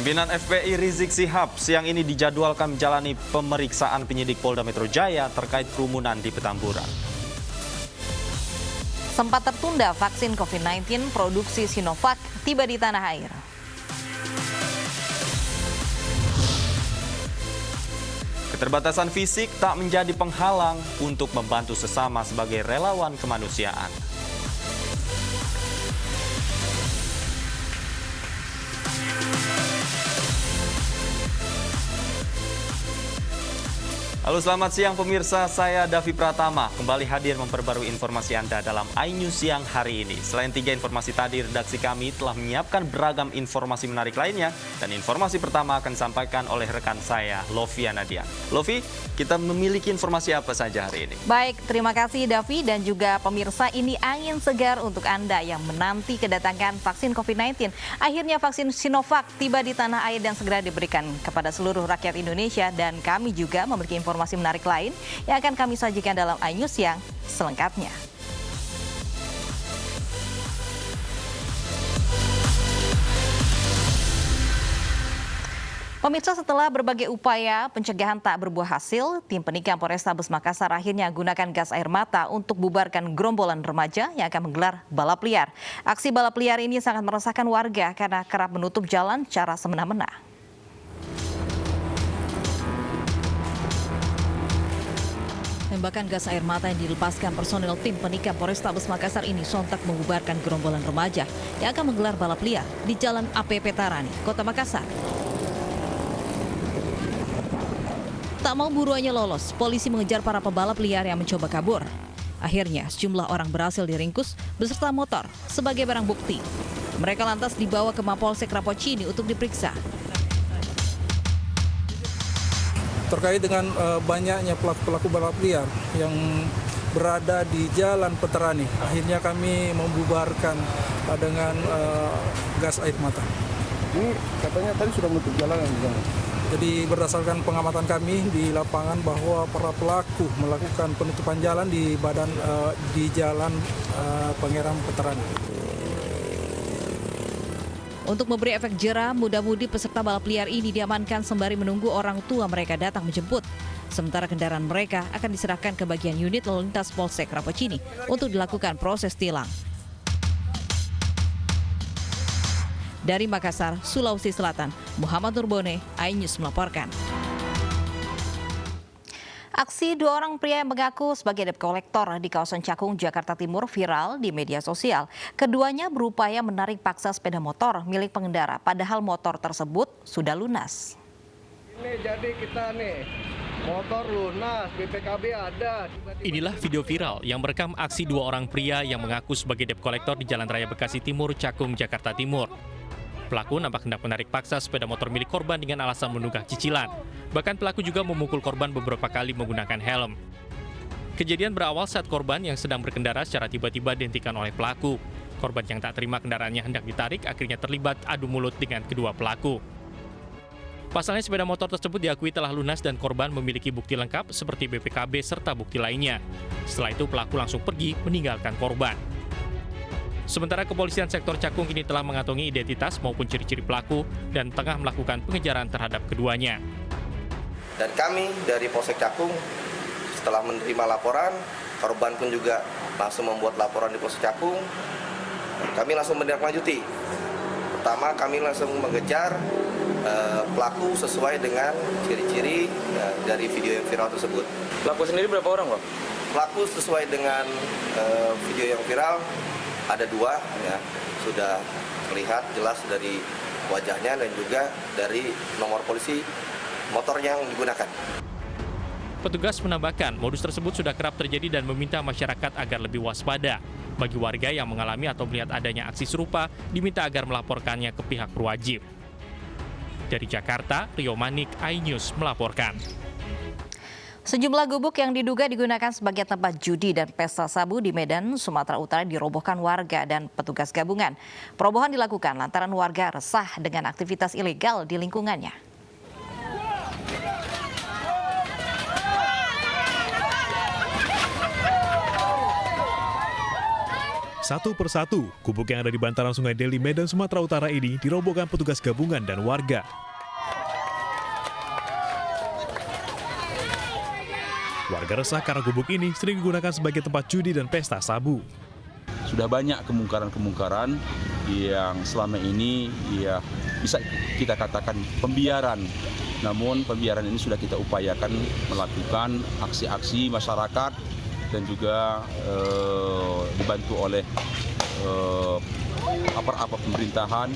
Pimpinan FPI Rizik Syihab siang ini dijadwalkan menjalani pemeriksaan penyidik Polda Metro Jaya terkait kerumunan di Petamburan. Sempat tertunda vaksin COVID-19 produksi Sinovac tiba di tanah air. Keterbatasan fisik tak menjadi penghalang untuk membantu sesama sebagai relawan kemanusiaan. Halo, selamat siang pemirsa, saya Davi Pratama kembali hadir memperbarui informasi Anda dalam iNews Siang hari ini. Selain 3 informasi tadi, redaksi kami telah menyiapkan beragam informasi menarik lainnya, dan informasi pertama akan disampaikan oleh rekan saya, Lovia Nadia. Lovi, kita memiliki informasi apa saja hari ini? Baik, terima kasih Davi dan juga pemirsa, ini angin segar untuk Anda yang menanti kedatangan vaksin COVID-19. Akhirnya vaksin Sinovac tiba di tanah air dan segera diberikan kepada seluruh rakyat Indonesia, dan kami juga memiliki informasi menarik lain yang akan kami sajikan dalam iNews Siang selengkapnya. Pemirsa, setelah berbagai upaya pencegahan tak berbuah hasil, tim penikam Polrestabes Makassar akhirnya gunakan gas air mata untuk bubarkan gerombolan remaja yang akan menggelar balap liar. Aksi balap liar ini sangat meresahkan warga karena kerap menutup jalan secara semena-mena. Tembakan gas air mata yang dilepaskan personel tim penikam Polrestabes Makassar ini sontak membubarkan gerombolan remaja yang akan menggelar balap liar di Jalan APP Tarani, Kota Makassar. Tak mau buruannya lolos, polisi mengejar para pembalap liar yang mencoba kabur. Akhirnya, sejumlah orang berhasil diringkus beserta motor sebagai barang bukti. Mereka lantas dibawa ke Mapolsek Rapocini untuk diperiksa. Terkait dengan banyaknya pelaku-pelaku balap liar yang berada di Jalan Petarani, akhirnya kami membubarkan dengan gas air mata. Ini katanya tadi sudah menutup jalan. Jadi berdasarkan pengamatan kami di lapangan bahwa para pelaku melakukan penutupan jalan di Jalan Pangeran Petarani. Untuk memberi efek jera, muda-mudi peserta balap liar ini diamankan sembari menunggu orang tua mereka datang menjemput. Sementara kendaraan mereka akan diserahkan ke bagian unit lalu lintas Polsek Rapocini untuk dilakukan proses tilang. Dari Makassar, Sulawesi Selatan, Muhammad Nurbone, iNews melaporkan. Aksi 2 orang pria yang mengaku sebagai debt collector di kawasan Cakung, Jakarta Timur viral di media sosial. Keduanya berupaya menarik paksa sepeda motor milik pengendara, padahal motor tersebut sudah lunas. Ini jadi kita nih, motor lunas, BPKB ada. Inilah video viral yang merekam aksi 2 orang pria yang mengaku sebagai debt collector di Jalan Raya Bekasi Timur, Cakung, Jakarta Timur. Pelaku nampak hendak menarik paksa sepeda motor milik korban dengan alasan menunggak cicilan. Bahkan pelaku juga memukul korban beberapa kali menggunakan helm. Kejadian berawal saat korban yang sedang berkendara secara tiba-tiba dihentikan oleh pelaku. Korban yang tak terima kendaraannya hendak ditarik akhirnya terlibat adu mulut dengan kedua pelaku. Pasalnya sepeda motor tersebut diakui telah lunas dan korban memiliki bukti lengkap seperti BPKB serta bukti lainnya. Setelah itu pelaku langsung pergi meninggalkan korban. Sementara kepolisian sektor Cakung ini telah mengantongi identitas maupun ciri-ciri pelaku dan tengah melakukan pengejaran terhadap keduanya. Dan kami dari Polsek Cakung setelah menerima laporan, korban pun juga langsung membuat laporan di Polsek Cakung. Kami langsung menindaklanjuti. Pertama, kami langsung mengejar pelaku sesuai dengan ciri-ciri dari video yang viral tersebut. Pelaku sendiri berapa orang, Bang? Pelaku sesuai dengan video yang viral ada 2, ya, sudah terlihat jelas dari wajahnya dan juga dari nomor polisi motor yang digunakan. Petugas menambahkan modus tersebut sudah kerap terjadi dan meminta masyarakat agar lebih waspada. Bagi warga yang mengalami atau melihat adanya aksi serupa, diminta agar melaporkannya ke pihak berwajib. Dari Jakarta, Rio Manik, iNews melaporkan. Sejumlah gubuk yang diduga digunakan sebagai tempat judi dan pesta sabu di Medan, Sumatera Utara dirobohkan warga dan petugas gabungan. Perobohan dilakukan lantaran warga resah dengan aktivitas ilegal di lingkungannya. Satu persatu, gubuk yang ada di bantaran Sungai Deli, Medan, Sumatera Utara ini dirobohkan petugas gabungan dan warga. Warga resah karena gubuk ini sering digunakan sebagai tempat judi dan pesta sabu. Sudah banyak kemungkaran-kemungkaran yang selama ini ya bisa kita katakan pembiaran. Namun pembiaran ini sudah kita upayakan melakukan aksi-aksi masyarakat dan juga dibantu oleh aparat pemerintahan.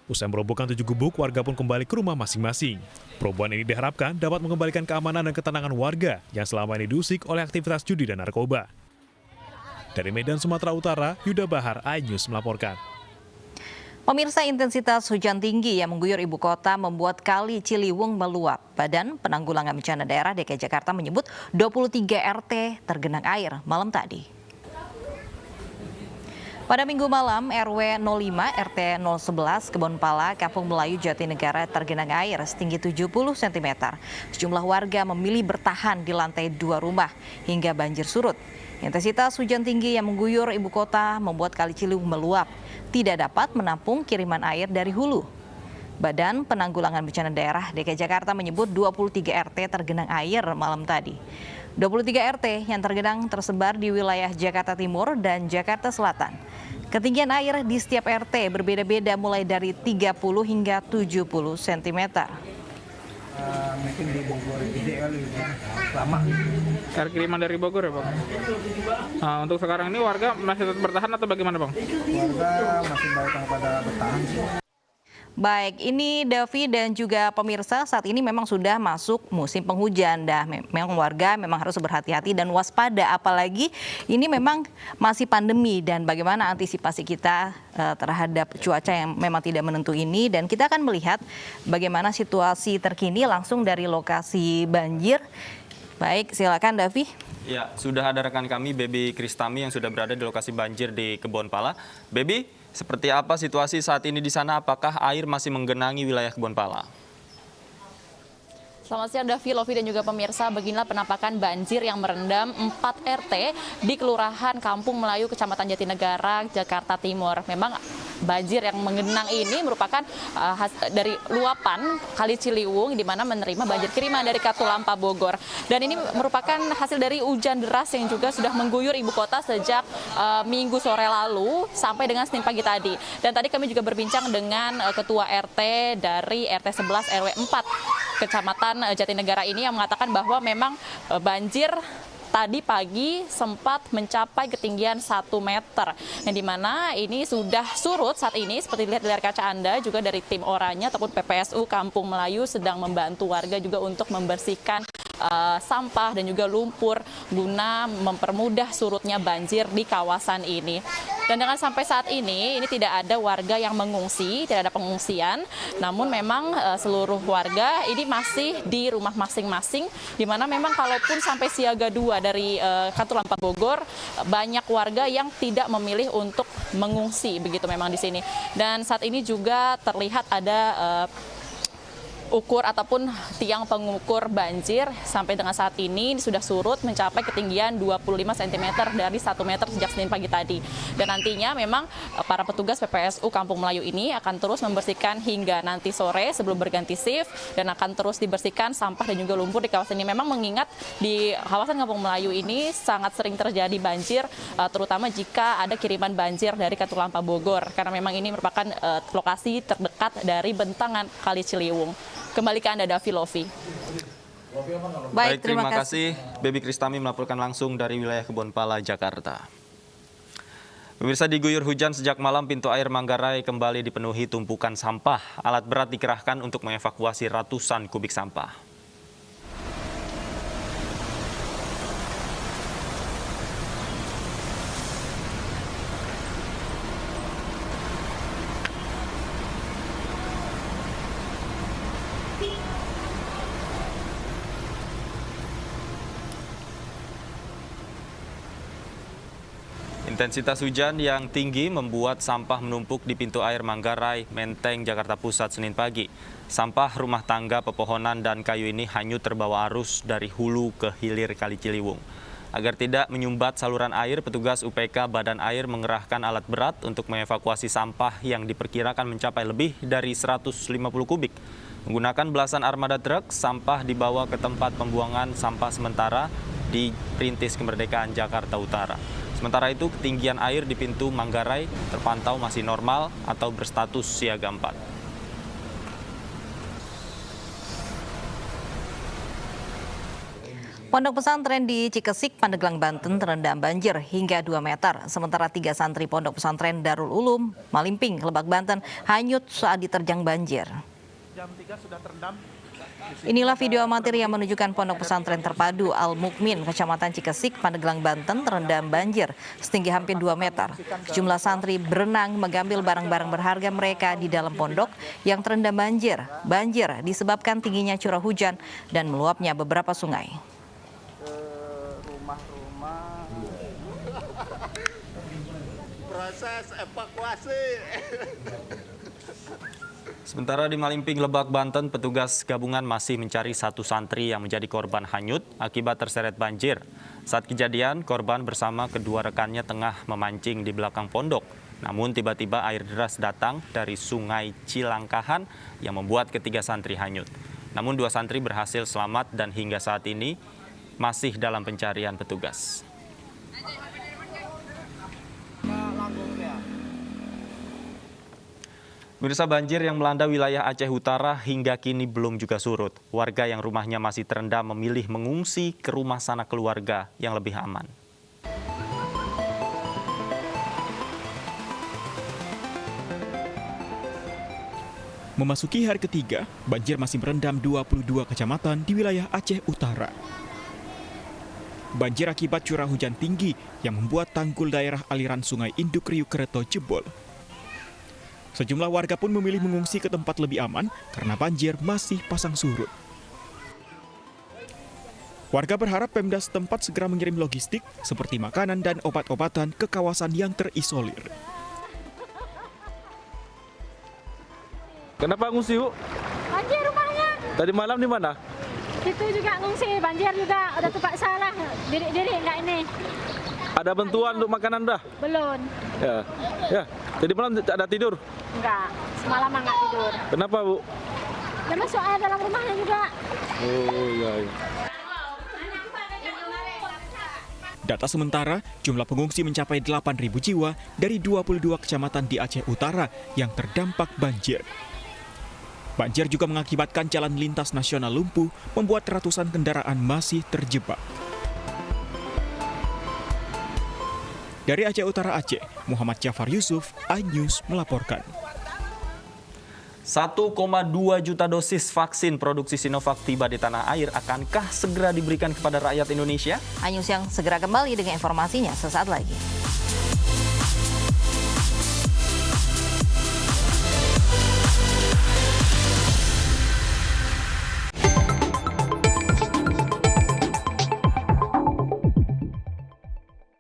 Usai merobohkan 7 gubuk, warga pun kembali ke rumah masing-masing. Perubahan ini diharapkan dapat mengembalikan keamanan dan ketenangan warga yang selama ini diusik oleh aktivitas judi dan narkoba. Dari Medan, Sumatera Utara, Yuda Bahar, iNews melaporkan. Pemirsa, intensitas hujan tinggi yang mengguyur ibu kota membuat Kali Ciliwung meluap. Badan Penanggulangan Bencana Daerah DKI Jakarta menyebut 23 RT tergenang air malam tadi. Pada Minggu malam, RW 05 RT 011 Kebonpala, Kampung Melayu, Jatinegara tergenang air setinggi 70 cm. Sejumlah warga memilih bertahan di lantai 2 rumah hingga banjir surut. Intensitas hujan tinggi yang mengguyur ibu kota membuat Kali Ciliwung meluap, tidak dapat menampung kiriman air dari hulu. Badan Penanggulangan Bencana Daerah DKI Jakarta menyebut 23 RT tergenang air malam tadi. 23 RT yang tergenang tersebar di wilayah Jakarta Timur dan Jakarta Selatan. Ketinggian air di setiap RT berbeda-beda mulai dari 30 hingga 70 cm. Mungkin di Bogor gede kali, lama. Air kiriman dari Bogor ya Bang? Nah, untuk sekarang ini warga masih tetap bertahan atau bagaimana Bang? Warga masih banyak pada bertahan sih. Baik, ini Davi dan juga pemirsa, saat ini memang sudah masuk musim penghujan. Memang warga memang harus berhati-hati dan waspada, apalagi ini memang masih pandemi dan bagaimana antisipasi kita terhadap cuaca yang memang tidak menentu ini. Dan kita akan melihat bagaimana situasi terkini langsung dari lokasi banjir. Baik, silakan Davi. Ya, sudah ada rekan kami Baby Kristami yang sudah berada di lokasi banjir di Kebonpala. Baby, seperti apa situasi saat ini di sana? Apakah air masih menggenangi wilayah Kebonpala? Selamat siang Davi, Lovi dan juga pemirsa. Beginilah penampakan banjir yang merendam 4 RT di Kelurahan Kampung Melayu, Kecamatan Jatinegara, Jakarta Timur. Memang banjir yang menggenang ini merupakan dari luapan Kali Ciliwung di mana menerima banjir kiriman dari Katulampa Bogor. Dan ini merupakan hasil dari hujan deras yang juga sudah mengguyur ibu kota sejak Minggu sore lalu sampai dengan Senin pagi tadi. Dan tadi kami juga berbincang dengan Ketua RT dari RT 11 RW 4 Kecamatan Jatinegara ini yang mengatakan bahwa memang banjir tadi pagi sempat mencapai ketinggian 1 meter, yang dimana ini sudah surut saat ini seperti dilihat di layar kaca Anda, juga dari tim Oranye ataupun PPSU Kampung Melayu sedang membantu warga juga untuk membersihkan sampah dan juga lumpur guna mempermudah surutnya banjir di kawasan ini. Dan dengan sampai saat ini tidak ada warga yang mengungsi, tidak ada pengungsian, namun memang seluruh warga ini masih di rumah masing-masing, di mana memang kalaupun sampai siaga 2 dari Katulampa Bogor, banyak warga yang tidak memilih untuk mengungsi, begitu memang di sini. Dan saat ini juga terlihat ada ukur ataupun tiang pengukur banjir sampai dengan saat ini sudah surut mencapai ketinggian 25 cm dari 1 meter sejak Senin pagi tadi. Dan nantinya memang para petugas PPSU Kampung Melayu ini akan terus membersihkan hingga nanti sore sebelum berganti shift, dan akan terus dibersihkan sampah dan juga lumpur di kawasan ini. Memang mengingat di kawasan Kampung Melayu ini sangat sering terjadi banjir, terutama jika ada kiriman banjir dari Katulampa Bogor, karena memang ini merupakan lokasi terdekat dari bentangan Kali Ciliwung. Kembali ke Anda, Davi, Lovi. Baik, terima kasih. Baby Kristami melaporkan langsung dari wilayah Kebonpala, Jakarta. Pemirsa, diguyur hujan sejak malam, pintu air Manggarai kembali dipenuhi tumpukan sampah. Alat berat dikerahkan untuk mengevakuasi ratusan kubik sampah. Intensitas hujan yang tinggi membuat sampah menumpuk di pintu air Manggarai, Menteng, Jakarta Pusat Senin pagi. Sampah rumah tangga, pepohonan, dan kayu ini hanyut terbawa arus dari hulu ke hilir Kali Ciliwung. Agar tidak menyumbat saluran air, petugas UPK Badan Air mengerahkan alat berat untuk mengevakuasi sampah yang diperkirakan mencapai lebih dari 150 kubik. Menggunakan belasan armada truk, sampah dibawa ke tempat pembuangan sampah sementara di Perintis Kemerdekaan Jakarta Utara. Sementara itu, ketinggian air di pintu Manggarai terpantau masih normal atau berstatus siaga 4. Pondok pesantren di Cikesik, Pandeglang, Banten terendam banjir hingga 2 meter. Sementara 3 santri Pondok Pesantren Darul Ulum, Malimping, Lebak, Banten hanyut saat diterjang banjir. Jam 3 sudah terendam. Inilah video amatir yang menunjukkan Pondok Pesantren Terpadu Al-Mukmin, Kecamatan Cikesik, Pandeglang, Banten terendam banjir setinggi hampir 2 meter. Jumlah santri berenang mengambil barang-barang berharga mereka di dalam pondok yang terendam banjir. Banjir disebabkan tingginya curah hujan dan meluapnya beberapa sungai. Proses evakuasi. Sementara di Malimping, Lebak, Banten, petugas gabungan masih mencari 1 santri yang menjadi korban hanyut akibat terseret banjir. Saat kejadian, korban bersama kedua rekannya tengah memancing di belakang pondok. Namun tiba-tiba air deras datang dari Sungai Cilangkahan yang membuat ketiga santri hanyut. Namun 2 santri berhasil selamat dan hingga saat ini masih dalam pencarian petugas. Pemirsa, banjir yang melanda wilayah Aceh Utara hingga kini belum juga surut. Warga yang rumahnya masih terendam memilih mengungsi ke rumah sanak keluarga yang lebih aman. Memasuki hari ketiga, banjir masih merendam 22 kecamatan di wilayah Aceh Utara. Banjir akibat curah hujan tinggi yang membuat tanggul daerah aliran Sungai Induk Riuk Kereto jebol. Sejumlah warga pun memilih mengungsi ke tempat lebih aman karena banjir masih pasang surut. Warga berharap Pemda setempat segera mengirim logistik seperti makanan dan obat-obatan ke kawasan yang terisolir. Kenapa ngungsi, Bu? Banjir rumahnya. Tadi malam di mana? Itu juga ngungsi, banjir juga. Udah terpaksa lah, diri enggak ini. Ada bantuan untuk makanan dah? Belum. Ya. Tadi malam ada tidur? Enggak, semalaman enggak tidur. Kenapa, Bu? Ya masuk air dalam rumahnya juga. Oh, iya. Data sementara, jumlah pengungsi mencapai 8.000 jiwa dari 22 kecamatan di Aceh Utara yang terdampak banjir. Banjir juga mengakibatkan jalan lintas nasional lumpuh, membuat ratusan kendaraan masih terjebak. Dari Aceh Utara Aceh, Muhammad Jafar Yusuf, iNews melaporkan. 1,2 juta dosis vaksin produksi Sinovac tiba di tanah air. Akankah segera diberikan kepada rakyat Indonesia? iNews yang segera kembali dengan informasinya sesaat lagi.